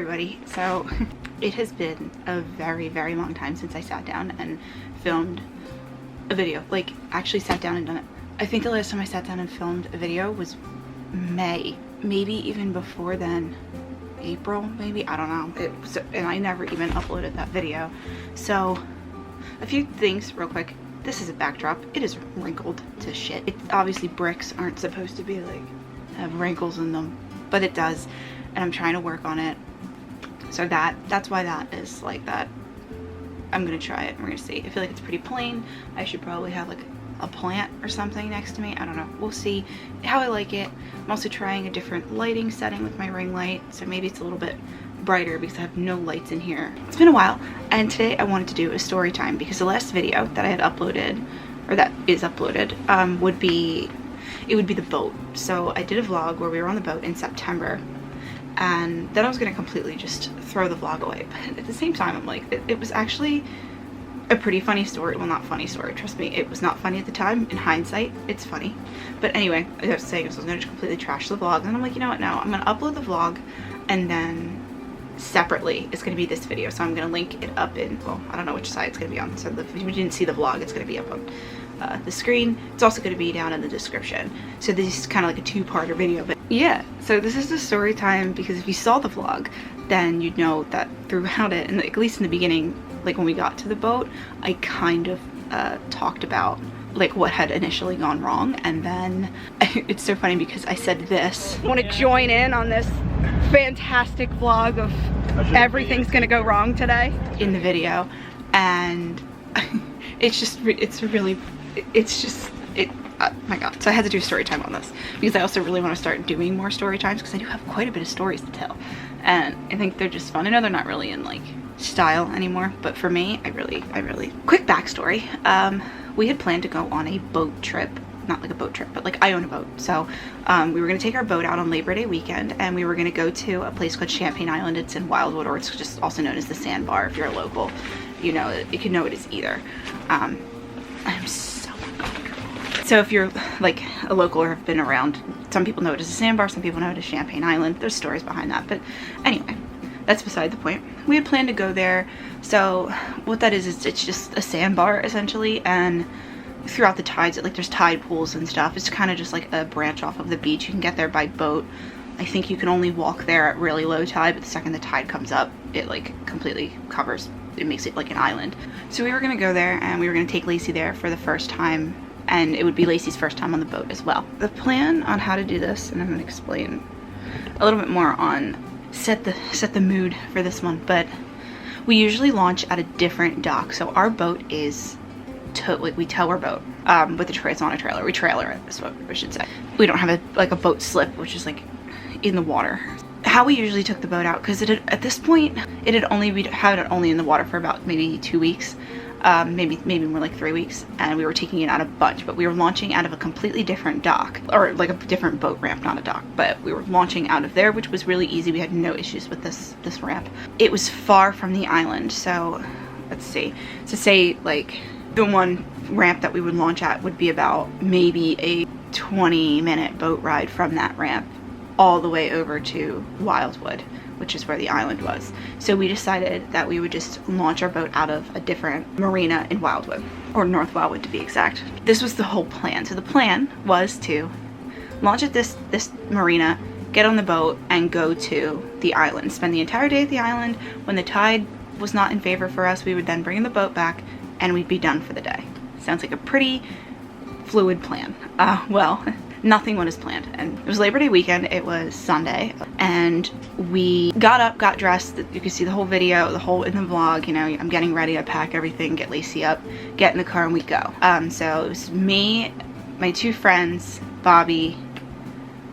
everybody. So it has been a very, very long time since I sat down and filmed a video. Like, actually sat down and done it. I think the last time I sat down and filmed a video was May. Maybe even before then. April, maybe? I don't know. And I never even uploaded that video. So, a few things real quick. This is a backdrop. It is wrinkled to shit. Obviously bricks aren't supposed to be like, have wrinkles in them, but it does. And I'm trying to work on it. So that's why that is like that. I'm gonna try it and we're gonna see. I feel like it's pretty plain. I should probably have like a plant or something next to me. I don't know. We'll see how I like it. I'm also trying a different lighting setting with my ring light. So maybe it's a little bit brighter because I have no lights in here. It's been a while. And today I wanted to do a story time because the last video that I had uploaded, or that is uploaded, would be the boat. So I did a vlog where we were on the boat in September. And then I was going to completely just throw the vlog away. But at the same time, I'm like, it was actually a pretty funny story. Well, not funny story. Trust me, it was not funny at the time. In hindsight, it's funny. But anyway, I was saying I was going to just completely trash the vlog. And I'm like, you know what? No, I'm going to upload the vlog. And then separately, it's going to be this video. So I'm going to link it up in, well, I don't know which side it's going to be on. So if you didn't see the vlog, it's going to be up on the screen. It's also going to be down in the description. So this is kind of like a two-parter video. But yeah, so this is the story time because if you saw the vlog, then you'd know that throughout it, and at least in the beginning, like when we got to the boat, I kind of talked about like what had initially gone wrong. And then it's so funny because I said this. I want to join in on this fantastic vlog of everything's gonna go wrong today in the video. And oh my god. So I had to do a story time on this because I also really want to start doing more story times because I do have quite a bit of stories to tell. And I think they're just fun. I know they're not really in like style anymore, but for me, I really quick backstory. We had planned to go on a boat trip, not like a boat trip, but like I own a boat. So we were going to take our boat out on Labor Day weekend and we were going to go to a place called Champagne Island. It's in Wildwood, or it's just also known as the Sandbar. If you're a local, you know it, you can know it as either. I'm so uncomfortable. So if you're like a local or have been around, some people know it as a Sandbar, some people know it as Champagne Island. There's stories behind that, but anyway, that's beside the point. We had planned to go there. So what that is it's just a sandbar essentially, and throughout the tides, like there's tide pools and stuff. It's kind of just like a branch off of the beach. You can get there by boat. I think you can only walk there at really low tide, but the second the tide comes up, it like completely covers, it makes it like an island. So we were gonna go there and we were gonna take Lacey there for the first time, and it would be Lacey's first time on the boat as well. The plan on how to do this, and I'm gonna explain a little bit more on set the mood for this one, but we usually launch at a different dock. So our boat is we tow our boat with the it's on a trailer. We trailer it, is what I should say. We don't have a boat slip, which is like in the water. How we usually took the boat out, because at this point we'd had it only in the water for about maybe 2 weeks, maybe more like 3 weeks, and we were taking it out a bunch. But we were launching out of a completely different dock, or like a different boat ramp, not a dock. But we were launching out of there, which was really easy. We had no issues with this ramp. It was far from the island, so let's see. So say like the one ramp that we would launch at would be about maybe a 20-minute boat ride from that ramp all the way over to Wildwood, which is where the island was. So we decided that we would just launch our boat out of a different marina in Wildwood, or North Wildwood to be exact. This was the whole plan. So the plan was to launch at this marina, get on the boat, and go to the island. Spend the entire day at the island. When the tide was not in favor for us, we would then bring the boat back and we'd be done for the day. Sounds like a pretty fluid plan. Well, nothing went as planned. And it was Labor Day weekend. It was Sunday, and we got up, got dressed. You can see the whole video, in the vlog. You know, I'm getting ready. I pack everything, get Lacey up, get in the car, and we go. So it was me, my two friends, Bobby,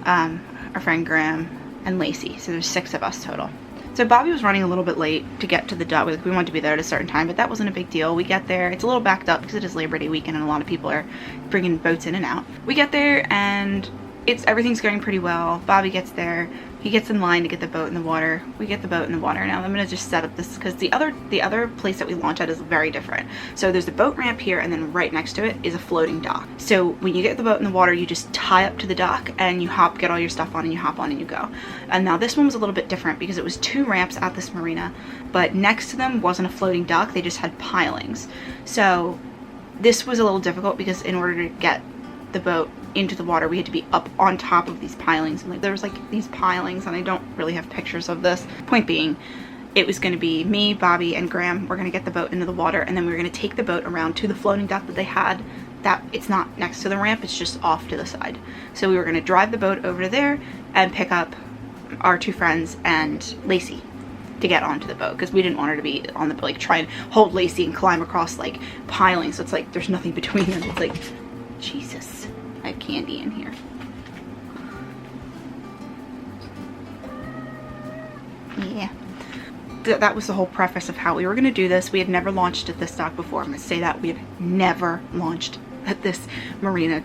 our friend Graham, and Lacey. So there's 6 of us total. So Bobby was running a little bit late to get to the dock. We wanted to be there at a certain time, but that wasn't a big deal. We get there, it's a little backed up because it is Labor Day weekend and a lot of people are bringing boats in and out. We get there and everything's going pretty well. Bobby gets there, He gets in line to get the boat in the water. We get the boat in the water. Now I'm gonna just set up this because the other place that we launch at is very different. So there's a boat ramp here, and then right next to it is a floating dock. So when you get the boat in the water, you just tie up to the dock and you get all your stuff on, and you hop on and you go. And now this one was a little bit different because it was 2 ramps at this marina, but next to them wasn't a floating dock. They just had pilings. So this was a little difficult because in order to get the boat into the water, we had to be up on top of these pilings, and like there was like these pilings, and I don't really have pictures of this. Point being, it was going to be me, Bobby, and Graham. We're going to get the boat into the water, and then we were going to take the boat around to the floating dock that they had. That it's not next to the ramp, it's just off to the side. So we were going to drive the boat over to there and pick up our 2 friends and Lacey to get onto the boat, because we didn't want her to be on the boat, like try and hold Lacey and climb across like pilings. So it's like there's nothing between them. It's like, Jesus, I have candy in here. Yeah. That was the whole preface of how we were going to do this. We had never launched at this dock before. I'm going to say that. We had never launched at this marina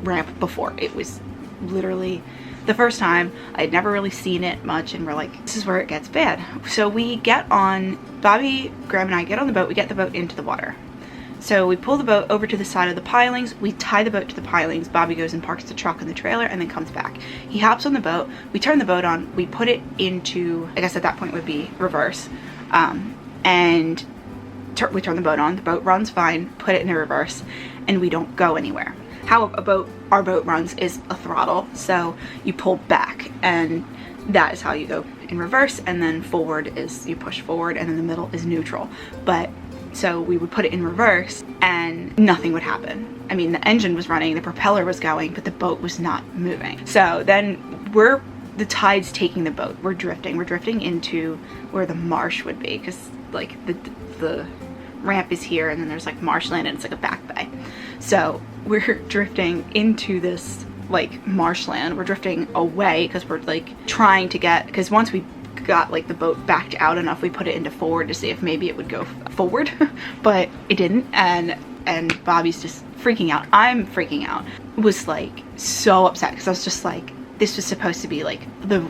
ramp before. It was literally the first time. I had never really seen it much, and we're like, this is where it gets bad. So we get on, Bobby, Graham, and I get on the boat. We get the boat into the water. So we pull the boat over to the side of the pilings. We tie the boat to the pilings. Bobby goes and parks the truck and the trailer and then comes back. He hops on the boat. We turn the boat on. We put it into, I guess at that point would be reverse. And we turn the boat on. The boat runs fine. Put it in reverse, and we don't go anywhere. How our boat runs is a throttle. So you pull back, and that is how you go in reverse. And then forward is you push forward, and then the middle is neutral. But so we would put it in reverse and nothing would happen. I mean, the engine was running, the propeller was going, but the boat was not moving. So then the tide's taking the boat. We're drifting into where the marsh would be, because like the ramp is here, and then there's like marshland, and it's like a back bay. So we're drifting into this like marshland. We're drifting away because we're like trying to get, because once we got like the boat backed out enough, we put it into forward to see if maybe it would go forward, but it didn't, and Bobby's just freaking out. I'm freaking out. Was like so upset because I was just like, this was supposed to be like the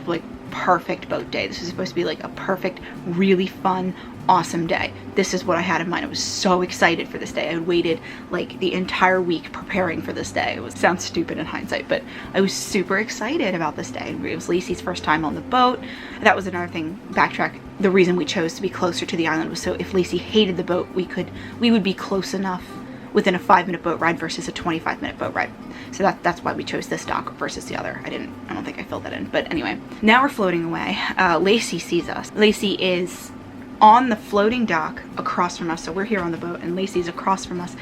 perfect boat day. This was supposed to be like a perfect, really fun, awesome day. This is what I had in mind. I was so excited for this day. I had waited like the entire week preparing for this day. It sounds stupid in hindsight, but I was super excited about this day. It was Lacey's first time on the boat. That was another thing, backtrack. The reason we chose to be closer to the island was so if Lacey hated the boat, we would be close enough within a 5-minute boat ride versus a 25-minute boat ride. So that's why we chose this dock versus the other. I don't think I filled that in. But anyway, now we're floating away. Lacey sees us. Lacey is on the floating dock across from us. So we're here on the boat, and Lacey's across from us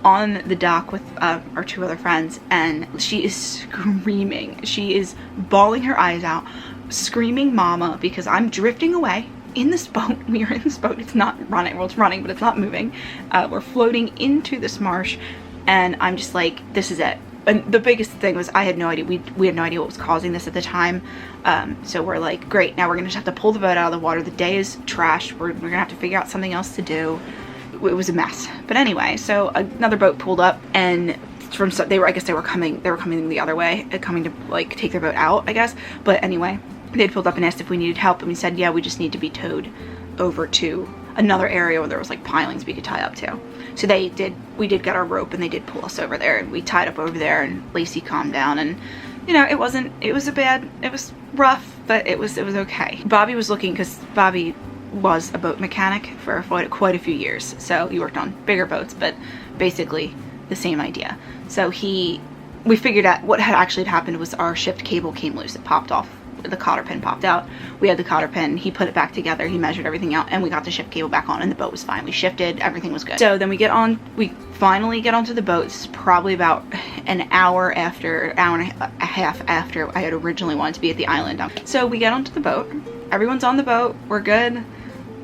on the dock with our 2 other friends, and she is screaming. She is bawling her eyes out, screaming mama, because I'm drifting away in this boat. We are in this boat. It's not running. Well, it's running, but it's not moving. We're floating into this marsh, and I'm just like, this is it. And the biggest thing was I had no idea. We had no idea what was causing this at the time. So we're like, great, now we're gonna just have to pull the boat out of the water. The day is trashed. We're gonna have to figure out something else to do. It was a mess. But anyway, so another boat pulled up, and I guess they were coming the other way, coming to like take their boat out, I guess. But anyway, they had pulled up and asked if we needed help, and we said, yeah, we just need to be towed over to another area where there was like pilings we could tie up to. So we did get our rope, and they did pull us over there, and we tied up over there, and Lacey calmed down, and you know, it was rough, but it was okay. Bobby was looking, because Bobby was a boat mechanic for quite a few years. So he worked on bigger boats, but basically the same idea. So we figured out what had actually happened was our shift cable came loose. It popped off. The cotter pin popped out. We had the cotter pin. He put it back together. He measured everything out, and we got the shift cable back on, and the boat was fine. We shifted. Everything was good. So then we finally get onto the boat. This is probably about an hour and a half after I had originally wanted to be at the island. So we get onto the boat. Everyone's on the boat. We're good.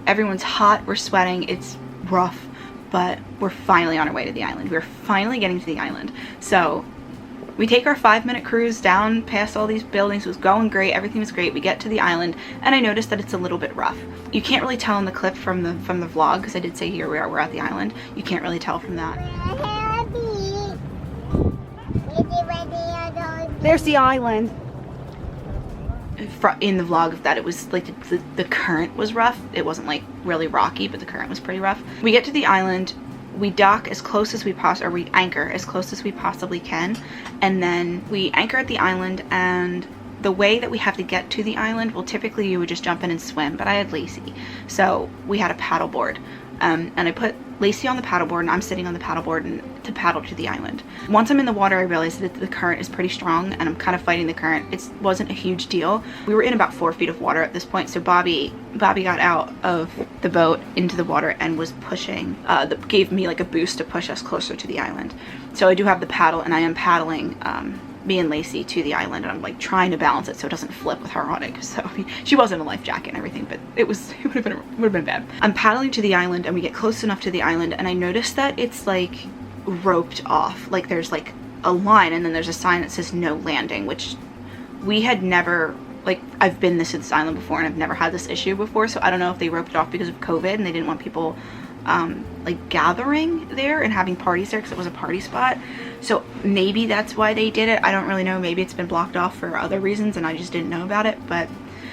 Everyone's hot. We're sweating. It's rough, but we're finally on our way to the island. We're finally getting to the island. So we take our 5-minute cruise down past all these buildings. It was going great. Everything was great. We get to the island, and I noticed that it's a little bit rough. You can't really tell in the clip from the vlog, because I did say here we're at the island. You can't really tell from that. There's the island. in the vlog that it was like the current was rough. It wasn't like really rocky, but the current was pretty rough. We get to the island, we dock as close as we possibly, or we anchor as close as we possibly can, and then we anchor at the island. And the way that we have to get to the island, well, typically you would just jump in and swim, but I had Lacey, so we had a paddleboard, and I put Lacey on the paddleboard and I'm sitting on the paddleboard and to paddle to the island. Once I'm in the water, I realized that the current is pretty strong and I'm kind of fighting the current. It wasn't a huge deal. We were in about 4 feet of water at this point, so Bobby got out of the boat into the water and was pushing, gave me like a boost to push us closer to the island. So I do have the paddle and I am paddling me and Lacey to the island, and I'm like trying to balance it so it doesn't flip with her on it. So she was in a life jacket and everything, but it would have been bad. I'm paddling to the island and we get close enough to the island and I noticed that it's like roped off. Like there's like a line and then there's a sign that says no landing, which we had never, like I've been to this island before and I've never had this issue before, so I don't know if they roped it off because of COVID and they didn't want people like gathering there and having parties there because it was a party spot. So maybe that's why they did it. I don't really know. Maybe it's been blocked off for other reasons and I just didn't know about it. But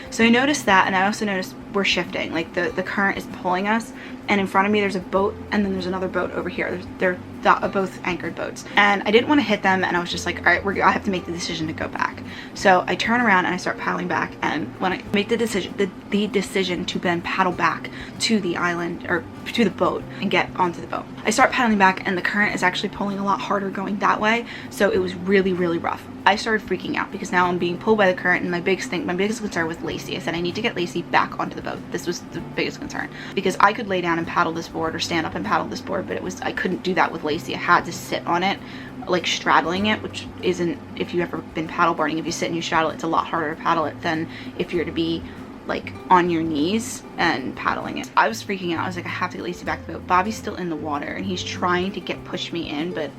so I noticed that, and I also noticed we're shifting. Like the current is pulling us, and in front of me there's a boat and then there's another boat over here. They're both anchored boats, and I didn't want to hit them, and I was just like, all right, I have to make the decision to go back. So I turn around and I start paddling back, and when I make the decision to then paddle back to the island, or to the boat, and get onto the boat, I start paddling back and the current is actually pulling a lot harder going that way, so it was really, really rough. I started freaking out because now I'm being pulled by the current, and my biggest concern was Lacey. I said I need to get Lacey back onto the boat. This was the biggest concern because I could lay down and paddle this board or stand up and paddle this board, but I couldn't do that with Lacey. I had to sit on it, like straddling it, which isn't, if you've ever been paddleboarding, if you sit and you straddle it, it's a lot harder to paddle it than if you're to be like on your knees and paddling it. I was freaking out. I was like, I have to get Lacey back to the boat. Bobby's still in the water and he's trying to push me in, but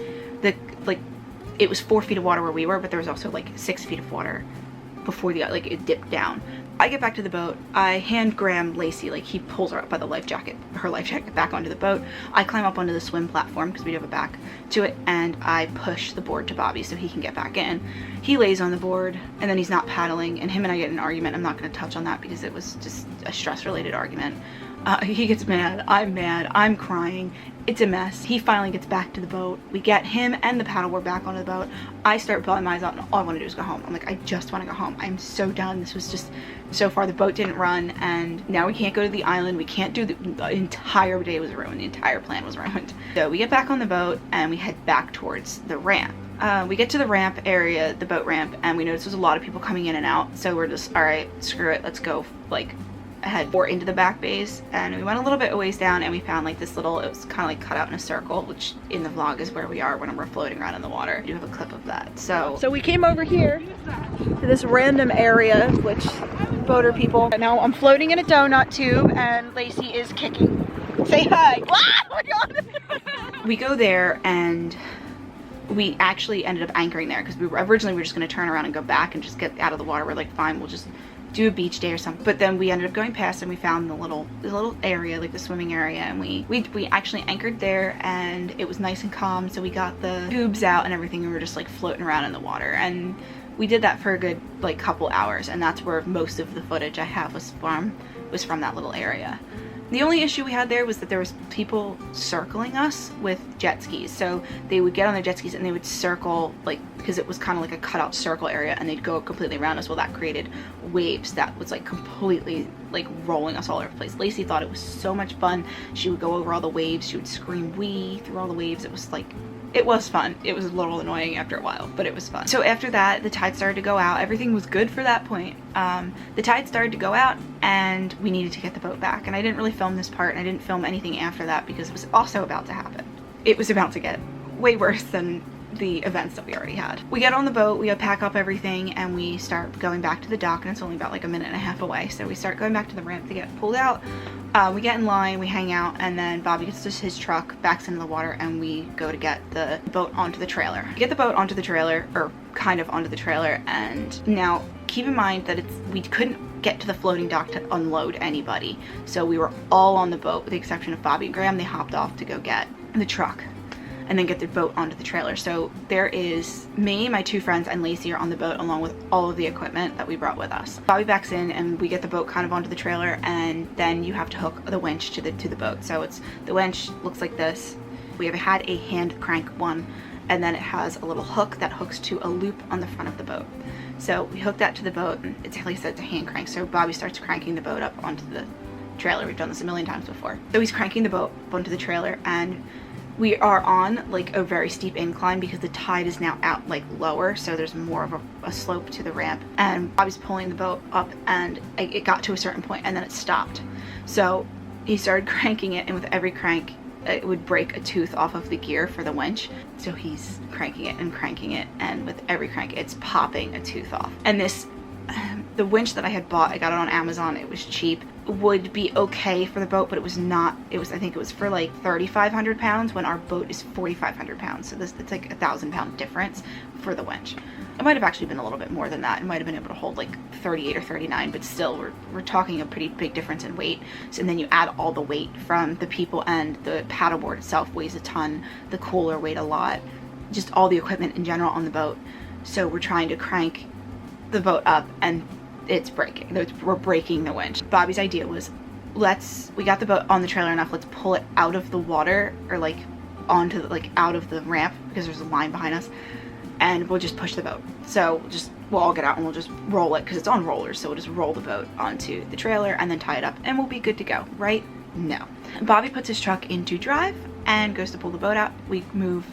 it was 4 feet of water where we were, but there was also like 6 feet of water before it dipped down. I get back to the boat. I hand Graham Lacey, like he pulls her up by her life jacket back onto the boat. I climb up onto the swim platform because we have a back to it, and I push the board to Bobby so he can get back in. He lays on the board and then he's not paddling, and him and I get in an argument. I'm not going to touch on that because it was just a stress related argument. He gets mad, I'm crying. It's a mess. He finally gets back to the boat. We get him and the paddleboard back onto the boat. I start bawling my eyes out and all I want to do is go home. I'm like, I just want to go home. I'm so done. This was just, so far the boat didn't run and now we can't go to the island. We can't do the entire day was ruined. The entire plan was ruined. So we get back on the boat and we head back towards the ramp. We get to the ramp area, the boat ramp, and we notice there's a lot of people coming in and out. So we're just, all right, screw it. Let's go like ahead or into the back bays, and we went a little bit a ways down and we found like this little, it was kind of like cut out in a circle, which in the vlog is where we are when we're floating around in the water. I do have a clip of that. So we came over here to this random area, which boater people. Now I'm floating in a donut tube and Lacey is kicking. Say hi. Oh my God. We go there and we actually ended up anchoring there because we were originally just going to turn around and go back and just get out of the water. We're like, fine, we'll just do a beach day or something. But then we ended up going past and we found the little area, like the swimming area, and we actually anchored there and it was nice and calm. So we got the tubes out and everything, and we were just like floating around in the water, and we did that for a good like couple hours, and that's where most of the footage I have was from that little area. The only issue we had there was that there was people circling us with jet skis. So they would get on their jet skis and they would circle, like, because it was kind of like a cutout circle area, and they'd go completely around us. Well, that created waves that was like completely like rolling us all over the place. Lacey thought it was so much fun. She would go over all the waves. She would scream wee through all the waves. It was like, it was fun. It was a little annoying after a while, but it was fun. So after that, the tide started to go out. Everything was good for that point. The tide started to go out and we needed to get the boat back. And I didn't really film this part, and I didn't film anything after that because it was also about to happen. It was about to get way worse than the events that we already had. We get on the boat, we pack up everything, and we start going back to the dock, and it's only about like a minute and a half away. So we start going back to the ramp to get pulled out. We get in line, we hang out, and then Bobby gets to his truck, backs into the water, and we go to get the boat onto the trailer. We get the boat onto the trailer, or kind of onto the trailer, and now keep in mind that we couldn't get to the floating dock to unload anybody. So we were all on the boat with the exception of Bobby and Graham. They hopped off to go get the truck. and then get the boat onto the trailer. So there is me, my 2 friends, and Lacey are on the boat along with all of the equipment that we brought with us. Bobby backs in and we get the boat kind of onto the trailer, and then you have to hook the winch to the boat. So it's the winch looks like this. We have had a hand crank one, and then it has a little hook that hooks to a loop on the front of the boat. So we hook that to the boat, and it's like I said, it's a hand crank. So Bobby starts cranking the boat up onto the trailer. We've done this a million times before. So he's cranking the boat onto the trailer, and we are on like a very steep incline because the tide is now out like lower, so there's more of a slope to the ramp, and Bobby's pulling the boat up, and it got to a certain point and then it stopped. So he started cranking it, and with every crank it would break a tooth off of the gear for the winch. So he's cranking it, and with every crank it's popping a tooth off. And this the winch that I had bought, I got it on Amazon, it was cheap, would be okay for the boat, but it was not. I think it was for like 3,500 pounds when our boat is 4,500 pounds. So it's like a 1,000-pound difference for the winch. It might have actually been a little bit more than that. It might have been able to hold like 38 or 39, but still we're talking a pretty big difference in weight. So, and then you add all the weight from the people, and the paddleboard itself weighs a ton, the cooler weighed a lot, just all the equipment in general on the boat. So we're trying to crank the boat up, and it's breaking. We're breaking the winch. Bobby's idea was, we got the boat on the trailer enough, let's pull it out of the water, or like onto like out of the ramp, because there's a line behind us, and we'll just push the boat. So we'll all get out and we'll just roll it, because it's on rollers, so we'll just roll the boat onto the trailer and then tie it up and we'll be good to go, right? No. Bobby puts his truck into drive and goes to pull the boat out. We move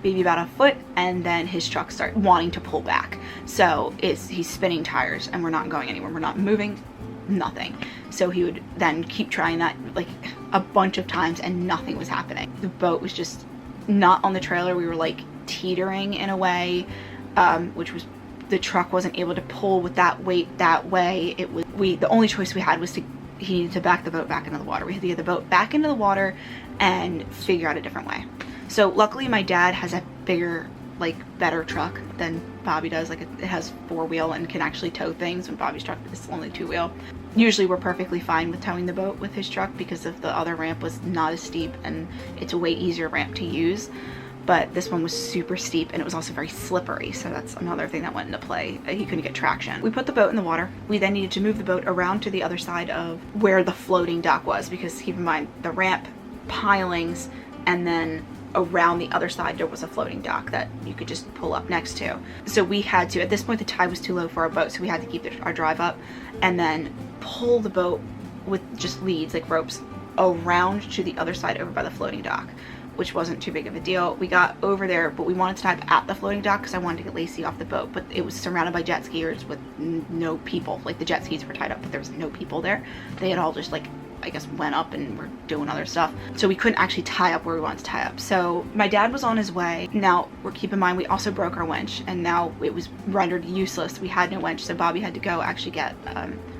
maybe about a foot, and then his truck starts wanting to pull back. So he's spinning tires and we're not going anywhere. We're not moving, nothing. So he would then keep trying that like a bunch of times and nothing was happening. The boat was just not on the trailer. We were like teetering in a way, which was, the truck wasn't able to pull with that weight that way. The only choice we had was he needed to back the boat back into the water. We had to get the boat back into the water and figure out a different way. So luckily my dad has a bigger, like better truck than Bobby does. Like it has 4-wheel and can actually tow things, when Bobby's truck is only 2-wheel. Usually we're perfectly fine with towing the boat with his truck because of the other ramp was not as steep and it's a way easier ramp to use. But this one was super steep, and it was also very slippery, so that's another thing that went into play. He couldn't get traction. We put the boat in the water. We then needed to move the boat around to the other side of where the floating dock was, because keep in mind, the ramp, pilings, and then around the other side there was a floating dock that you could just pull up next to. So we had to, at this point the tide was too low for our boat, so we had to keep our drive up and then pull the boat with just leads, like ropes, around to the other side over by the floating dock, which wasn't too big of a deal. We got over there, but we wanted to tie at the floating dock because I wanted to get Lacey off the boat, but it was surrounded by jet skiers with no people. Like the jet skis were tied up, but there was no people there. They had all just like, I guess, went up and were doing other stuff. So we couldn't actually tie up where we wanted to tie up. So my dad was on his way. Now, keep in mind, we also broke our winch, and now it was rendered useless. We had no winch, so Bobby had to go actually get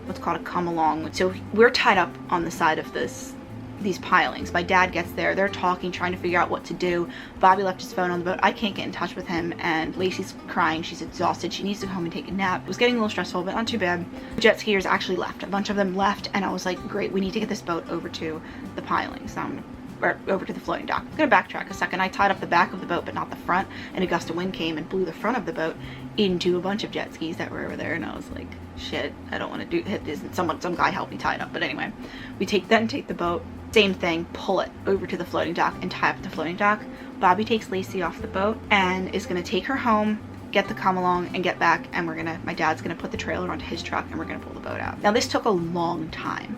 what's called a come along. So we're tied up on the side of these pilings. My dad gets there, they're talking, trying to figure out what to do. Bobby left his phone on the boat. I can't get in touch with him, and Lacey's crying. She's exhausted. She needs to go home and take a nap. It was getting a little stressful, but not too bad. The jet skiers actually left. A bunch of them left, and I was like, great, we need to get this boat over to the pilings, or over to the floating dock. I'm gonna backtrack a second. I tied up the back of the boat, but not the front, and a gust of wind came and blew the front of the boat into a bunch of jet skis that were over there, and I was like, shit, I don't want to hit this. Some guy helped me tie it up. But anyway, we take the boat, same thing, pull it over to the floating dock and tie up at the floating dock. Bobby takes Lacey off the boat and is gonna take her home, get the come along, and get back, and my dad's gonna put the trailer onto his truck and we're gonna pull the boat out. Now this took a long time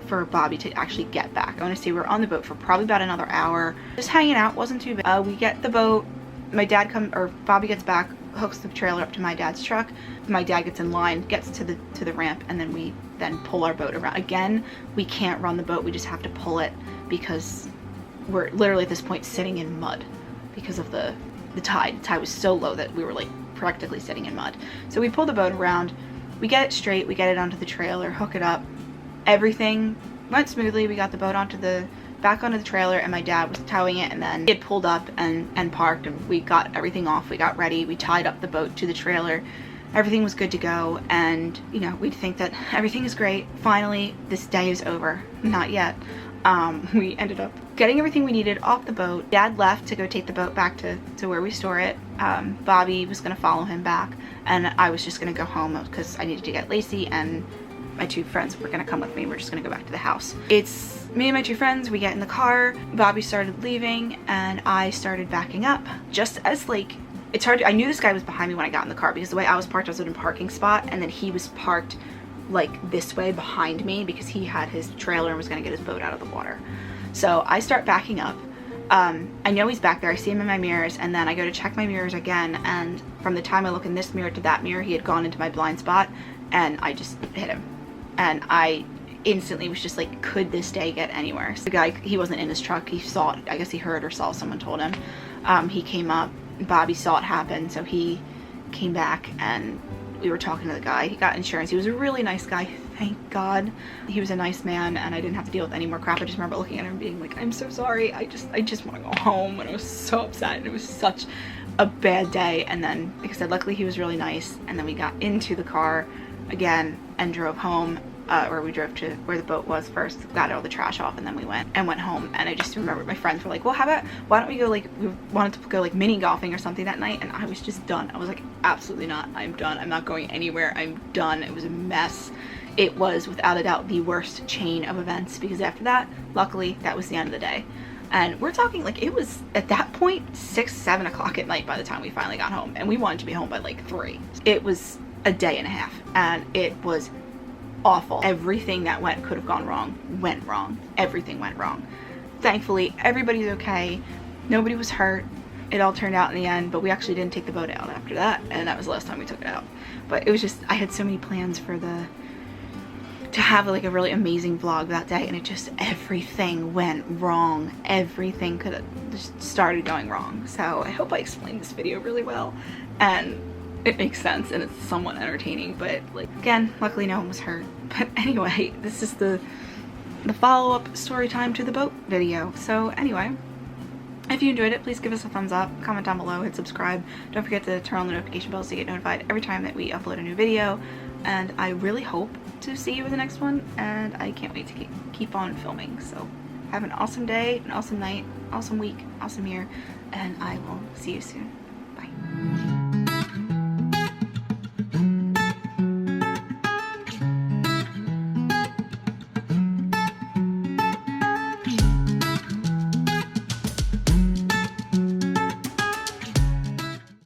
for Bobby to actually get back. I want to say we were on the boat for probably about another hour, just hanging out. Wasn't too bad. We get the boat, Bobby gets back, hooks the trailer up to my dad's truck. My dad gets in line, gets to the ramp, and then we pull our boat around. Again, we can't run the boat, we just have to pull it because we're literally at this point sitting in mud because of the tide. The tide was so low that we were like practically sitting in mud. So we pull the boat around, we get it straight, we get it onto the trailer, hook it up. Everything went smoothly. We got the boat back onto the trailer, and my dad was towing it, and then it pulled up and parked, and we got everything off. We got ready. We tied up the boat to the trailer. Everything was good to go, and you know, we'd think that everything is great. Finally, this day is over. Not yet. We ended up getting everything we needed off the boat. Dad left to go take the boat back to where we store it. Bobby was gonna follow him back, and I was just gonna go home because I needed to get Lacey, and my 2 friends were gonna come with me. We're just gonna go back to the house. It's me and my 2 friends, we get in the car, Bobby started leaving, and I started backing up. Just as like, it's hard to, I knew this guy was behind me when I got in the car because the way I was parked, I was in a parking spot, and then he was parked like this way behind me because he had his trailer and was gonna get his boat out of the water. So I start backing up. I know he's back there, I see him in my mirrors, and then I go to check my mirrors again, and from the time I look in this mirror to that mirror, he had gone into my blind spot, and I just hit him. And I instantly was just like, could this day get any worse? The guy, he wasn't in his truck, he saw it, I guess he heard or saw, someone told him. He came up, Bobby saw it happen, so he came back and we were talking to the guy. He got insurance. He was a really nice guy, thank God. He was a nice man and I didn't have to deal with any more crap. I just remember looking at him and being like, I'm so sorry, I just want to go home, and I was so upset, and it was such a bad day. And then, like I said, luckily he was really nice, and then we got into the car again and drove home, or we drove to where the boat was first, got all the trash off, and then we went home. And I just remember my friends were like, well, how about, why don't we go, like, we wanted to go like mini golfing or something that night, and I was just done. I was like, absolutely not, I'm done, I'm not going anywhere, I'm done. It was a mess. It was without a doubt the worst chain of events, because after that, luckily, that was the end of the day. And we're talking like, it was at that point 6, 7 o'clock at night by the time we finally got home, and we wanted to be home by like 3. It was a day and a half, and it was awful. Everything that could have gone wrong went wrong. Everything went wrong. Thankfully, everybody's okay. Nobody was hurt. It all turned out in the end, but we actually didn't take the boat out after that, and that was the last time we took it out. But it was just, I had so many plans for to have like a really amazing vlog that day, and it just, everything went wrong. Everything could have just started going wrong. So I hope I explained this video really well, and it makes sense, and it's somewhat entertaining, but like, again, luckily no one was hurt. But anyway, this is the follow-up story time to the boat video. So anyway, if you enjoyed it, please give us a thumbs up, comment down below, hit subscribe. Don't forget to turn on the notification bells to get notified every time that we upload a new video. And I really hope to see you in the next one, and I can't wait to keep on filming. So have an awesome day, an awesome night, awesome week, awesome year, and I will see you soon. Bye.